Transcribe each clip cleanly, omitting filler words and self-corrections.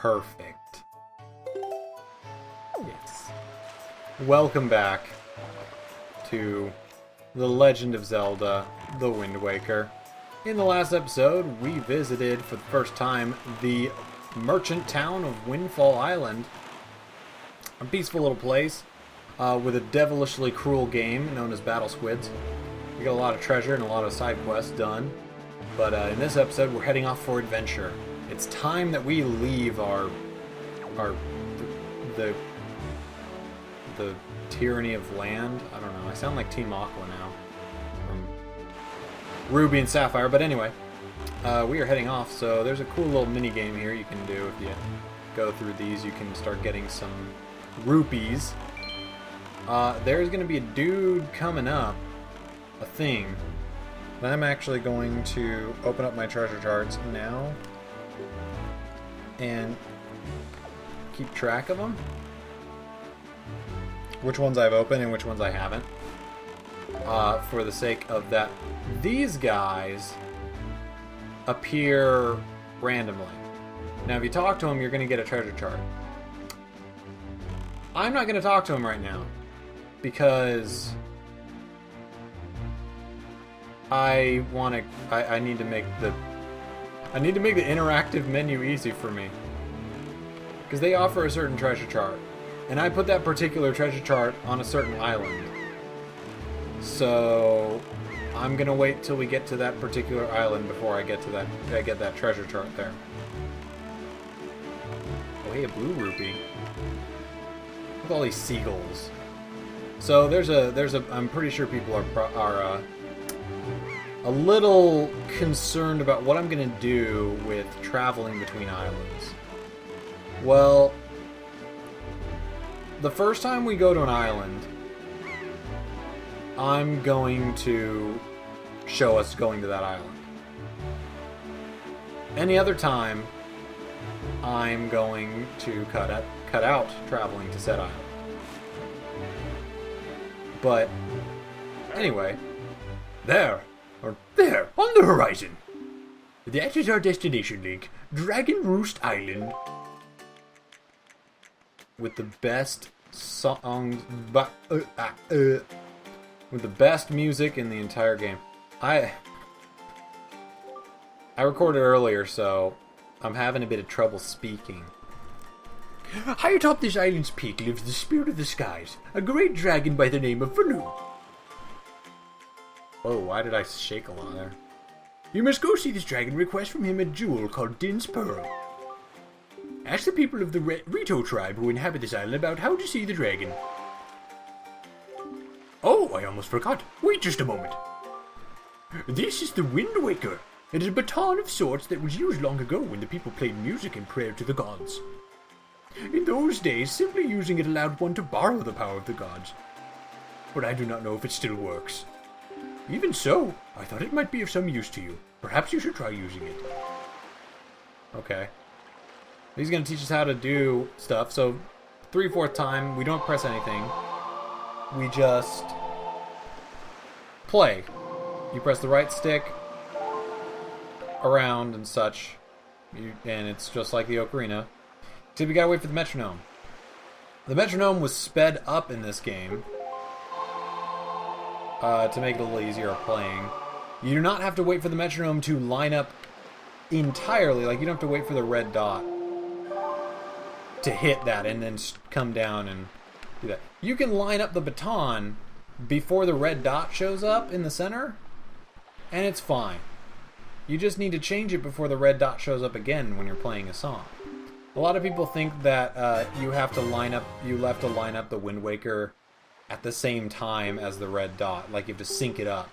Perfect. Yes. Welcome back to The Legend of Zelda, The Wind Waker. In the last episode, we visited for the first time the merchant town of Windfall Island. A peaceful little place with a devilishly cruel game known as Battle Squids. We got a lot of treasure and a lot of side quests done. But in this episode, we're heading off for adventure. It's time that we leave the tyranny of land. I don't know. I sound like Team Aqua now from Ruby and Sapphire. But anyway, we are heading off. So there's a cool little mini game here you can do if you go through these. You can start getting some rupees. There's going to be a dude coming up, a thing. And I'm actually going to open up my treasure charts now and keep track of them. Which ones I've opened and which ones I haven't. For the sake of that, these guys appear randomly. Now, if you talk to them, you're going to get a treasure chart. I'm not going to talk to them right now because I need to make the interactive menu easy for me. Because they offer a certain treasure chart. And I put that particular treasure chart on a certain island. So I'm gonna wait till we get to that particular island before I get that treasure chart there. Oh hey, a blue rupee. Look at all these seagulls. So there's a I'm pretty sure people are a little concerned about what I'm going to do with traveling between islands. Well, the first time we go to an island, I'm going to show us going to that island. Any other time, I'm going to cut out traveling to said island. But, anyway, there, on the horizon. That is our destination, Link. Dragon Roost Island. With the best songs, with the best music in the entire game. I recorded earlier, so I'm having a bit of trouble speaking. High atop this island's peak lives the spirit of the skies, a great dragon by the name of Valoo. Oh, why did I shake a lot there? You must go see this dragon and request from him a jewel called Din's Pearl. Ask the people of the Rito tribe who inhabit this island about how to see the dragon. Oh, I almost forgot. Wait just a moment. This is the Wind Waker. It is a baton of sorts that was used long ago when the people played music and prayer to the gods. In those days, simply using it allowed one to borrow the power of the gods. But I do not know if it still works. Even so, I thought it might be of some use to you. Perhaps you should try using it. Okay. He's going to teach us how to do stuff. So, 3/4 time, we don't press anything. We just play. You press the right stick around and such. And it's just like the ocarina. Except we gotta wait for the metronome. The metronome was sped up in this game. To make it a little easier playing. You do not have to wait for the metronome to line up entirely. Like, you don't have to wait for the red dot to hit that and then come down and do that. You can line up the baton before the red dot shows up in the center, and it's fine. You just need to change it before the red dot shows up again when you're playing a song. A lot of people think that you have to line up the Wind Waker at the same time as the red dot. Like, you have to sync it up.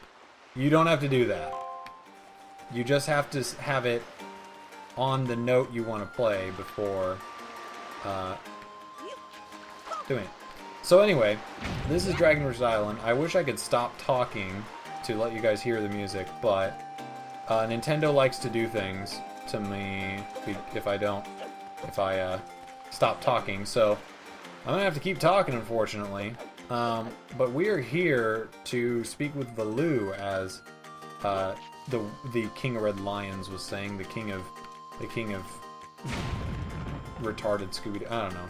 You don't have to do that. You just have to have it on the note you want to play before doing it. So anyway, this is Dragon Roost Island. I wish I could stop talking to let you guys hear the music, but Nintendo likes to do things to me if I stop talking. So I'm gonna have to keep talking, unfortunately. But we are here to speak with Valoo, as the King of Red Lions was saying, the king of retarded Scooby-Doo. I don't know.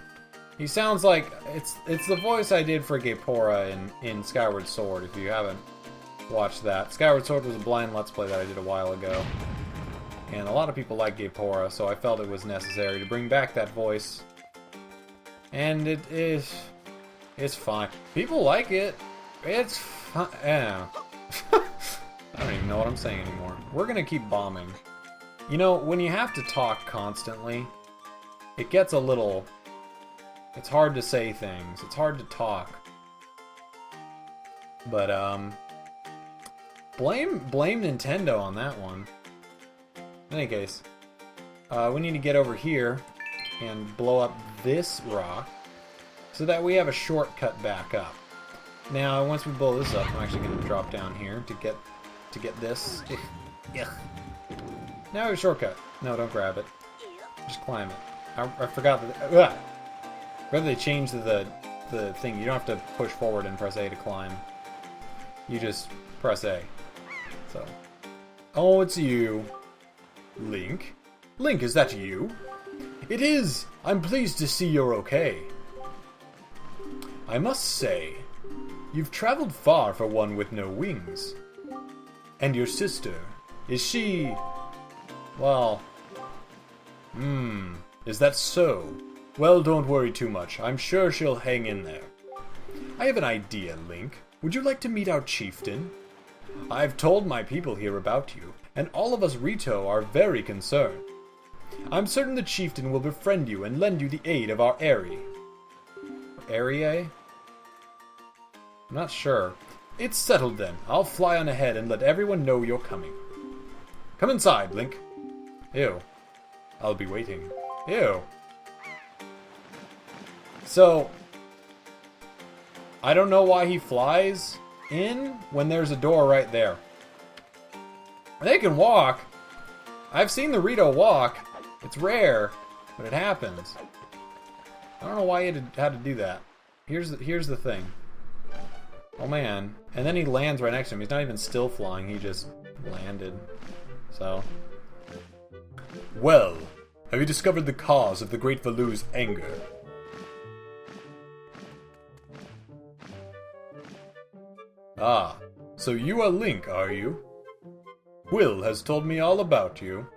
He sounds like it's the voice I did for Gaepora in Skyward Sword. If you haven't watched that, Skyward Sword was a blind Let's Play that I did a while ago, and a lot of people like Gaepora, so I felt it was necessary to bring back that voice. And it's fine. People like it. It's fine. Yeah. I don't even know what I'm saying anymore. We're gonna keep bombing. You know, when you have to talk constantly, it gets a little... It's hard to say things. It's hard to talk. But, blame Nintendo on that one. In any case, we need to get over here and blow up this rock so that we have a shortcut back up. Now, once we blow this up, I'm actually going to drop down here to get this. Now we have a shortcut. No, don't grab it. Just climb it. I forgot that... Whether they changed the thing, you don't have to push forward and press A to climb. You just press A. So. Oh, it's you. Link? Link, is that you? It is! I'm pleased to see you're okay. I must say, you've traveled far for one with no wings. And your sister, is she... Well... is that so? Well, don't worry too much. I'm sure she'll hang in there. I have an idea, Link. Would you like to meet our chieftain? I've told my people here about you, and all of us Rito are very concerned. I'm certain the chieftain will befriend you and lend you the aid of our Aerie. Aerie? I'm not sure. It's settled then. I'll fly on ahead and let everyone know you're coming. Come inside, Link. Ew. I'll be waiting. Ew. So, I don't know why he flies in when there's a door right there. They can walk. I've seen the Rito walk. It's rare, but it happens. I don't know why he had to do that. Here's the thing. Oh man. And then he lands right next to him. He's not even still flying, he just landed. So. Well, have you discovered the cause of the Great Valoo's anger? Ah, so you are Link, are you? Will has told me all about you.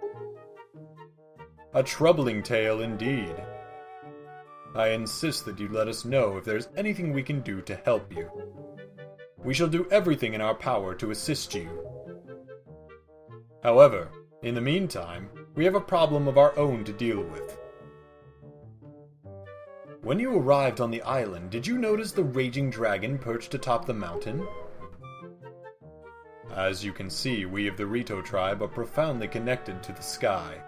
A troubling tale indeed. I insist that you let us know if there's anything we can do to help you. We shall do everything in our power to assist you. However, in the meantime, we have a problem of our own to deal with. When you arrived on the island, did you notice the raging dragon perched atop the mountain? As you can see, we of the Rito tribe are profoundly connected to the sky.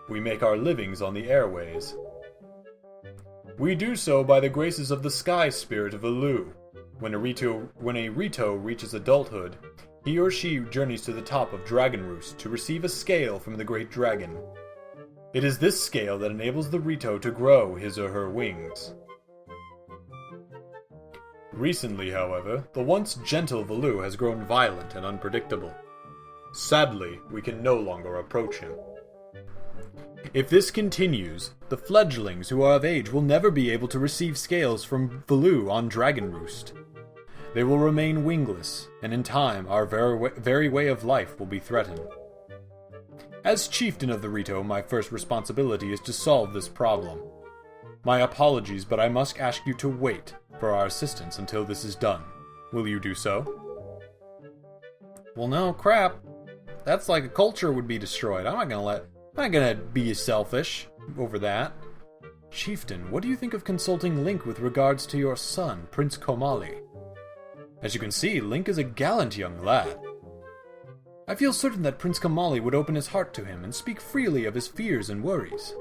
We make our livings on the airways. We do so by the graces of the Sky Spirit Valoo. When a Rito reaches adulthood, he or she journeys to the top of Dragon Roost to receive a scale from the Great Dragon. It is this scale that enables the Rito to grow his or her wings. Recently, however, the once gentle Valoo has grown violent and unpredictable. Sadly, we can no longer approach him. If this continues, the fledglings who are of age will never be able to receive scales from Valoo on Dragon Roost. They will remain wingless, and in time our very way of life will be threatened. As chieftain of the Rito, my first responsibility is to solve this problem. My apologies, but I must ask you to wait for our assistance until this is done. Will you do so? Well, no, crap. That's like a culture would be destroyed. I'm not gonna be selfish over that. Chieftain, what do you think of consulting Link with regards to your son, Prince Komali? As you can see, Link is a gallant young lad. I feel certain that Prince Komali would open his heart to him and speak freely of his fears and worries.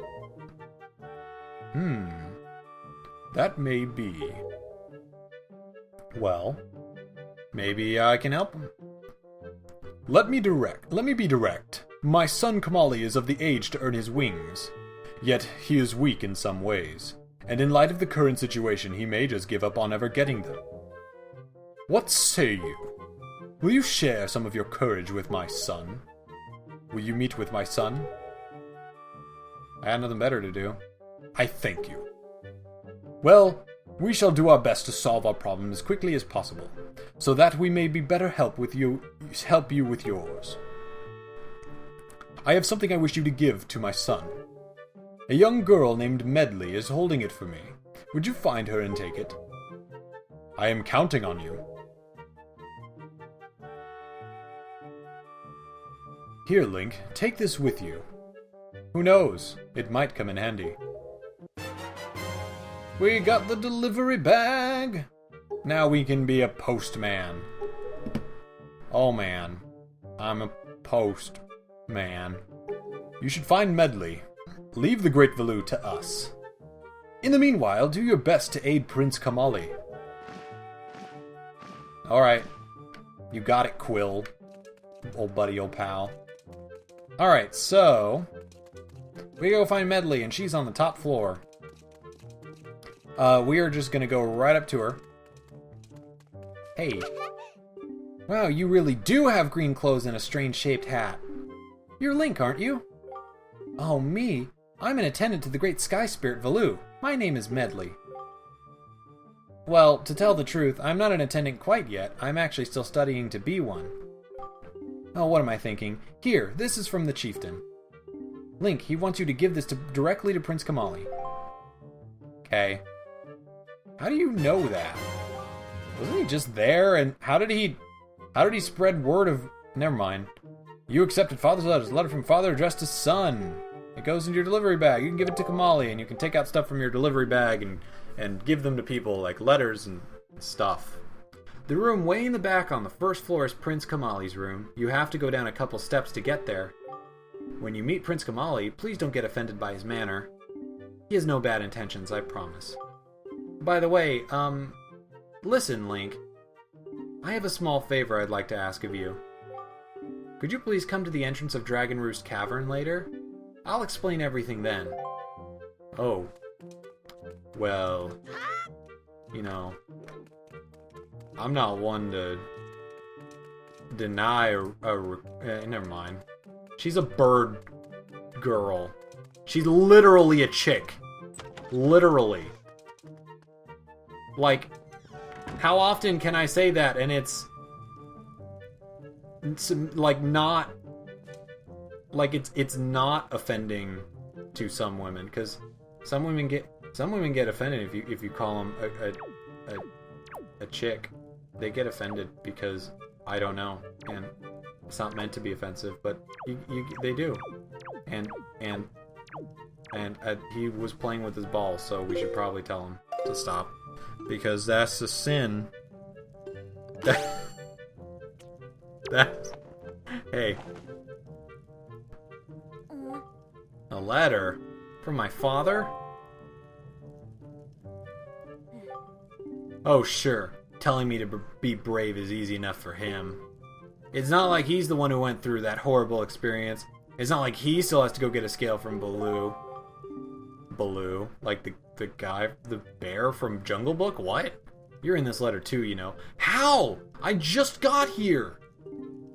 That may be. Well, maybe I can help him. Let me be direct. My son Komali is of the age to earn his wings. Yet he is weak in some ways, and in light of the current situation he may just give up on ever getting them. What say you? Will you share some of your courage with my son? Will you meet with my son? I had nothing better to do. I thank you. Well, we shall do our best to solve our problem as quickly as possible, so that we may be better help you with yours. I have something I wish you to give to my son. A young girl named Medley is holding it for me. Would you find her and take it? I am counting on you. Here, Link, take this with you. Who knows? It might come in handy. We got the delivery bag! Now we can be a postman. Oh man. I'm a postman. You should find Medley. Leave the Great Valoo to us. In the meanwhile, do your best to aid Prince Komali. Alright. You got it, Quill. Old buddy, old pal. Alright, so... we go find Medley, and she's on the top floor. We are just gonna go right up to her. Hey. Wow, you really do have green clothes and a strange-shaped hat. You're Link, aren't you? Oh, me? I'm an attendant to the Great Sky Spirit Valoo. My name is Medley. Well, to tell the truth, I'm not an attendant quite yet. I'm actually still studying to be one. Oh, what am I thinking? Here, this is from the chieftain. Link, he wants you to give this directly to Prince Komali. Okay. How do you know that? Wasn't he just there? And how did he spread word of... Never mind. You accepted Father's letter. It's a letter from Father addressed to Son. It goes into your delivery bag. You can give it to Komali, and you can take out stuff from your delivery bag and give them to people, like letters and stuff. The room way in the back on the first floor is Prince Komali's room. You have to go down a couple steps to get there. When you meet Prince Komali, please don't get offended by his manner. He has no bad intentions, I promise. By the way, listen, Link. I have a small favor I'd like to ask of you. Could you please come to the entrance of Dragon Roost Cavern later? I'll explain everything then. Oh. Well, you know, I'm not one to deny never mind. She's a bird girl. She's literally a chick. Literally. Like, how often can I say that and it's like not like it's not offending to some women, because some women get offended if you call them a chick. They get offended because I don't know, and it's not meant to be offensive, but they do. And he was playing with his balls, so we should probably tell him to stop, because that's a sin. That's hey. A letter from my father? Oh, sure. Telling me to be brave is easy enough for him. It's not like he's the one who went through that horrible experience. It's not like he still has to go get a scale from Baloo. Baloo? Like the guy, the bear from Jungle Book? What? You're in this letter too, you know. How? I just got here!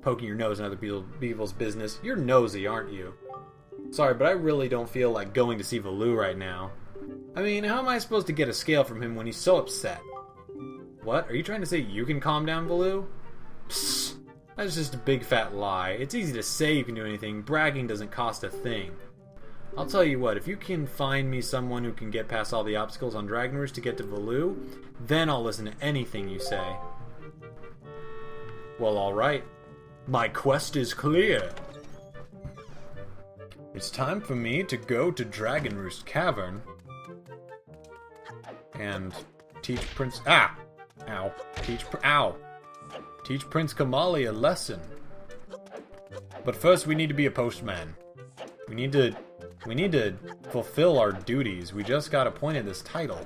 Poking your nose in other people's business. You're nosy, aren't you? Sorry, but I really don't feel like going to see Valoo right now. I mean, how am I supposed to get a scale from him when he's so upset? What? Are you trying to say you can calm down Valoo? Psst. That's just a big fat lie. It's easy to say you can do anything. Bragging doesn't cost a thing. I'll tell you what, if you can find me someone who can get past all the obstacles on Dragon Roost to get to Valoo, then I'll listen to anything you say. Well, alright. My quest is clear. It's time for me to go to Dragon Roost Cavern and teach Prince... Ah! Ow. Teach Prince Komali a lesson. But first we need to be a postman. We need to fulfill our duties. We just got appointed this title.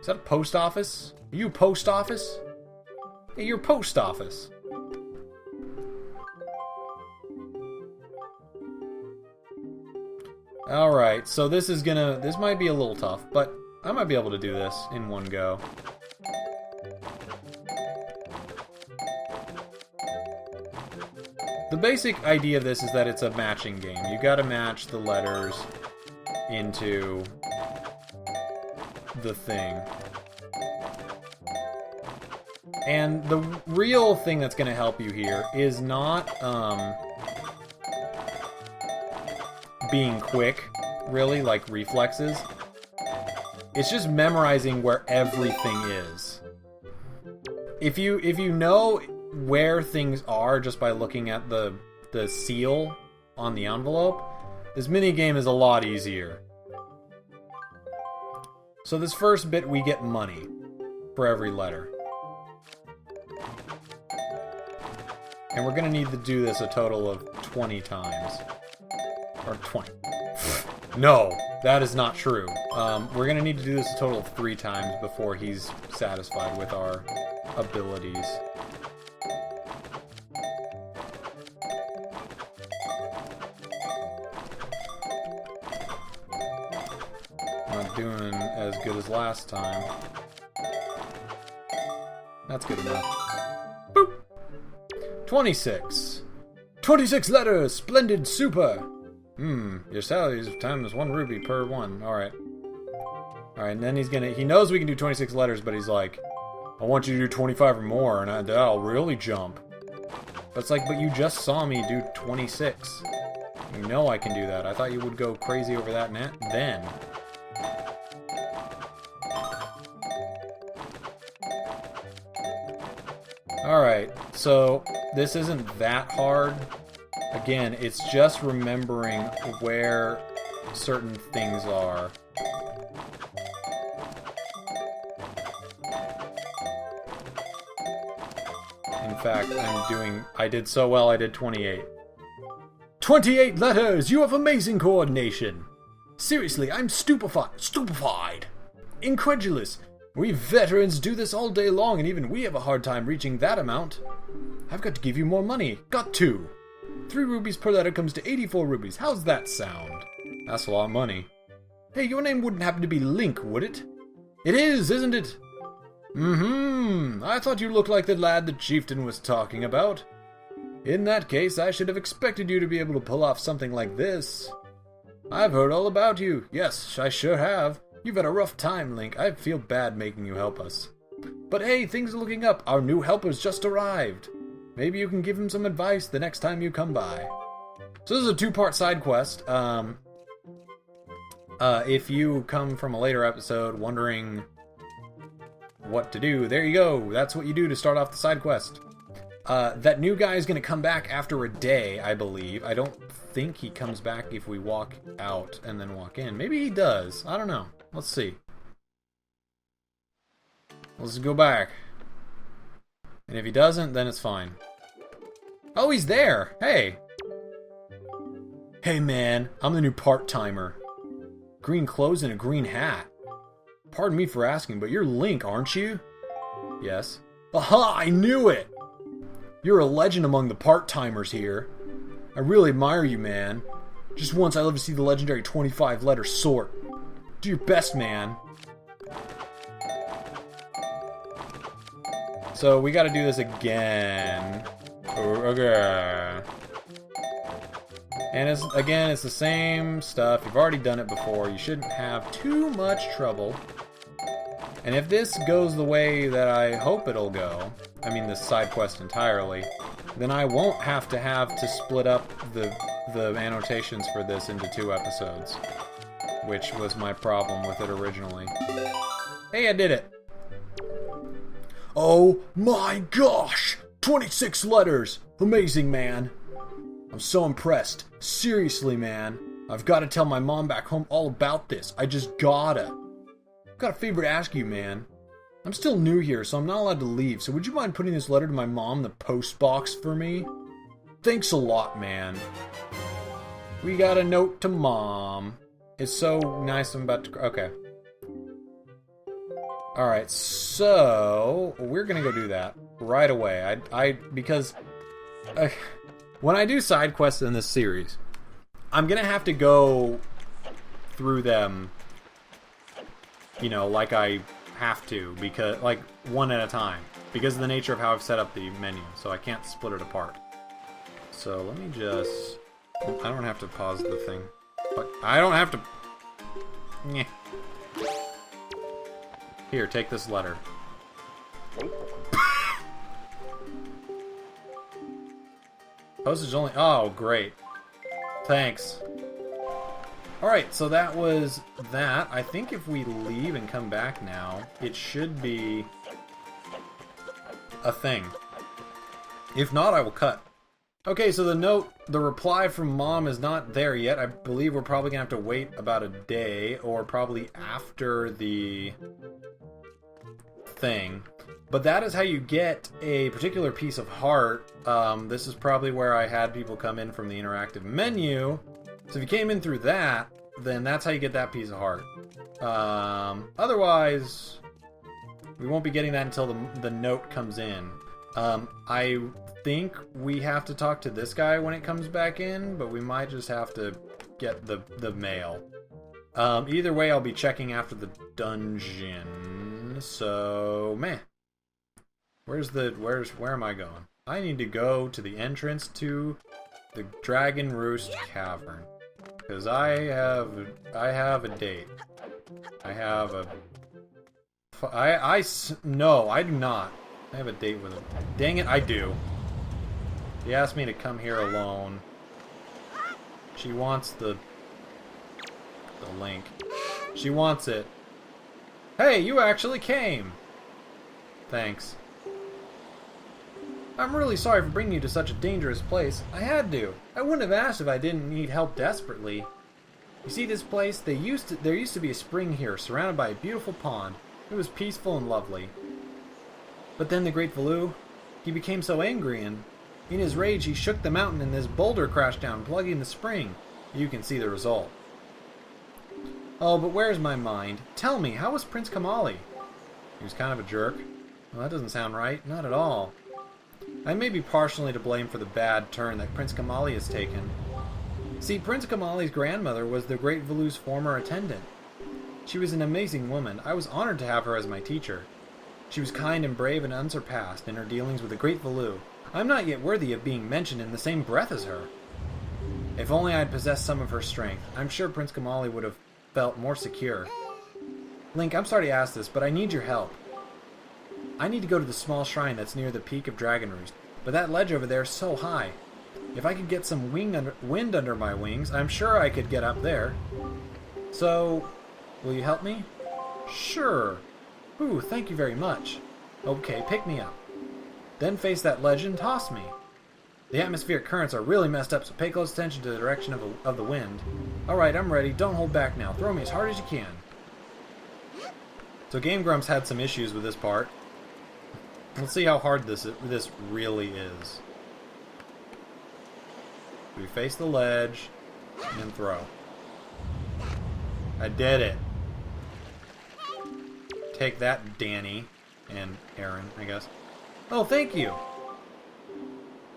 Is that a post office? Are you a post office? Hey, you're post office. Alright, so this might be a little tough, but I might be able to do this in one go. The basic idea of this is that it's a matching game. You gotta match the letters into the thing. And the real thing that's going to help you here is not being quick, really, like reflexes. It's just memorizing where everything is. If you know where things are just by looking at the seal on the envelope, this minigame is a lot easier. So this first bit, we get money for every letter. And we're going to need to do this a total of 20 times. Or 20. No, that is not true. We're going to need to do this a total of 3 times before he's satisfied with our abilities. Not doing as good as last time. That's good enough. Boop! 26. 26 letters! Splendid! Super! Your salary is times 1 rupee per one. Alright. Alright, and then he knows we can do 26 letters, but he's like, I want you to do 25 or more, and I'll really jump. But it's like, but you just saw me do 26. You know I can do that. I thought you would go crazy over that then. Alright, so this isn't that hard. Again, it's just remembering where certain things are. In fact, I did so well, I did 28. 28 letters! You have amazing coordination! Seriously, I'm stupefied! Incredulous! We veterans do this all day long, and even we have a hard time reaching that amount. I've got to give you more money. Got to! 3 rupees per letter comes to 84 rupees. How's that sound? That's a lot of money. Hey, your name wouldn't happen to be Link, would it? It is, isn't it? I thought you looked like the lad the chieftain was talking about. In that case, I should have expected you to be able to pull off something like this. I've heard all about you. Yes, I sure have. You've had a rough time, Link. I feel bad making you help us. But hey, things are looking up. Our new helper's just arrived. Maybe you can give him some advice the next time you come by. So this is a 2-part side quest. If you come from a later episode wondering what to do, there you go. That's what you do to start off the side quest. That new guy is going to come back after a day, I believe. I don't think he comes back if we walk out and then walk in. Maybe he does. I don't know. Let's see. Let's go back. And if he doesn't, then it's fine. Oh, he's there! Hey! Hey man, I'm the new part-timer. Green clothes and a green hat. Pardon me for asking, but you're Link, aren't you? Yes. Aha! I knew it! You're a legend among the part-timers here. I really admire you, man. Just once I love to see the legendary 25-letter sort. Do your best, man. So we gotta do this again. Okay. And it's the same stuff. You've already done it before. You shouldn't have too much trouble. And if this goes the way that I hope it'll go, I mean this side quest entirely, then I won't have to split up the annotations for this into 2 episodes, which was my problem with it originally. Hey, I did it! Oh my gosh! 26 letters! Amazing, man! I'm so impressed. Seriously, man. I've got to tell my mom back home all about this. I just gotta. I've got a favor to ask you, man. I'm still new here, so I'm not allowed to leave, so would you mind putting this letter to my mom in the post box for me? Thanks a lot, man. We got a note to mom. It's so nice I'm about to... Okay. Alright, so... we're gonna go do that right away. Because... when I do side quests in this series, I'm gonna have to go through them, you know, like I have to, because, like, one at a time, because of the nature of how I've set up the menu, so I can't split it apart. So let me just... I don't have to pause the thing. But I don't have to... Nyeh. Here, take this letter. Postage only. Oh, great. Thanks. Alright, so that was that. I think if we leave and come back now, it should be a thing. If not, I will cut. Okay, so the reply from Mom is not there yet. I believe we're probably going to have to wait about a day, or probably after the thing. But that is how you get a particular piece of heart. This is probably where I had people come in from the interactive menu. So if you came in through that, then that's how you get that piece of heart. Otherwise, we won't be getting that until the note comes in. I think we have to talk to this guy when it comes back in, but we might just have to get the mail. Either way, I'll be checking after the dungeon. So, meh. Where am I going? I need to go to the entrance to the Dragon Roost Cavern. Because I have a date. No, I do not. I have a date with him. Dang it, I do. He asked me to come here alone. She wants the link. She wants it. Hey, you actually came! Thanks. I'm really sorry for bringing you to such a dangerous place. I had to. I wouldn't have asked if I didn't need help desperately. You see this place? There used to be a spring here, surrounded by a beautiful pond. It was peaceful and lovely. But then the Great Valoo, he became so angry, and in his rage he shook the mountain and this boulder crashed down, plugging the spring. You can see the result. Oh, but where's my mind? Tell me, how was Prince Komali? He was kind of a jerk. Well, that doesn't sound right. Not at all. I may be partially to blame for the bad turn that Prince Komali has taken. See, Prince Komali's grandmother was the Great Valoo's former attendant. She was an amazing woman. I was honored to have her as my teacher. She was kind and brave and unsurpassed in her dealings with the Great Valoo. I'm not yet worthy of being mentioned in the same breath as her. If only I'd possessed some of her strength, I'm sure Prince Komali would have felt more secure. Link, I'm sorry to ask this, but I need your help. I need to go to the small shrine that's near the peak of Dragon Roost, but that ledge over there is so high. If I could get some wind under my wings, I'm sure I could get up there. So, will you help me? Sure. Ooh, thank you very much. Okay, pick me up. Then face that ledge and toss me. The atmospheric currents are really messed up, so pay close attention to the direction of the wind. Alright, I'm ready. Don't hold back now. Throw me as hard as you can. So Game Grumps had some issues with this part. Let's see how hard this really is. We face the ledge and throw. I did it. Take that, Danny and Aaron, I guess. Oh, thank you.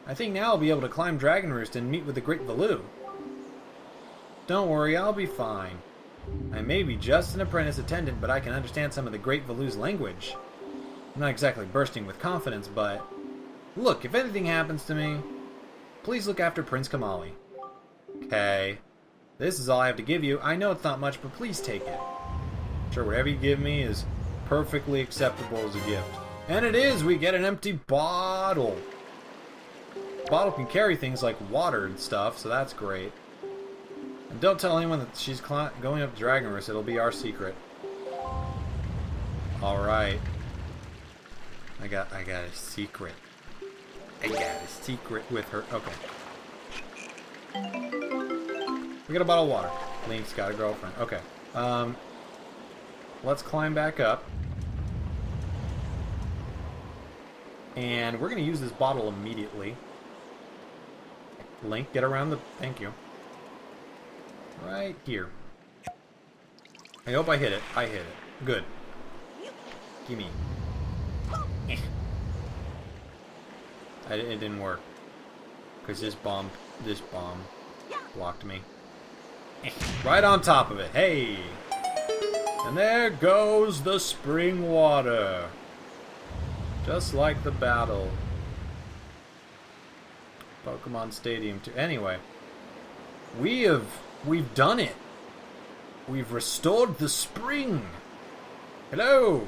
I think now I'll be able to climb Dragon Roost and meet with the Great Valoo. Don't worry, I'll be fine. I may be just an apprentice attendant, but I can understand some of the Great Valoo's language. I'm not exactly bursting with confidence, but... Look, if anything happens to me, please look after Prince Komali. Okay. This is all I have to give you. I know it's not much, but please take it. Sure, whatever you give me is perfectly acceptable as a gift. And it is! We get an empty bottle! The bottle can carry things like water and stuff, so that's great. And don't tell anyone that she's going up Dragon Roost. It'll be our secret. Alright. I got a secret. I got a secret with her. Okay. We got a bottle of water. Link's got a girlfriend. Okay. Let's climb back up. And we're going to use this bottle immediately. Link, get around the... Thank you. Right here. I hope I hit it. I hit it. Good. Gimme. It didn't work. Because this bomb blocked me. Right on top of it. Hey! And there goes the spring water. Just like the battle. Pokemon Stadium 2. Anyway. We've done it. We've restored the spring. Hello.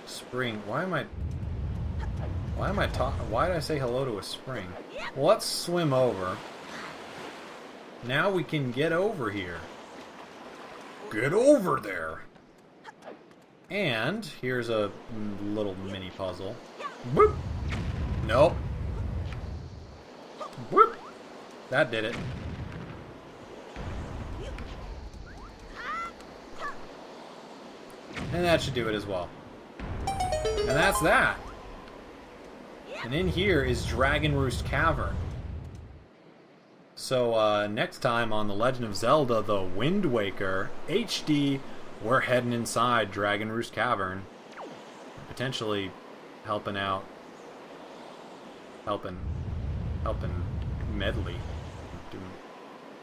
Spring. Why did I say hello to a spring? Well, let's swim over. Now we can get over here. Get over there. And here's a little mini puzzle. Boop. Nope. Boop. That did it. And that should do it as well. And that's that. And in here is Dragon Roost Cavern. So next time on The Legend of Zelda The Wind Waker HD, we're heading inside Dragon Roost Cavern. Potentially helping Medley.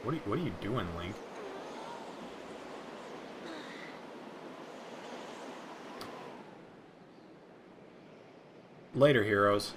What are you doing, Link? Later, heroes.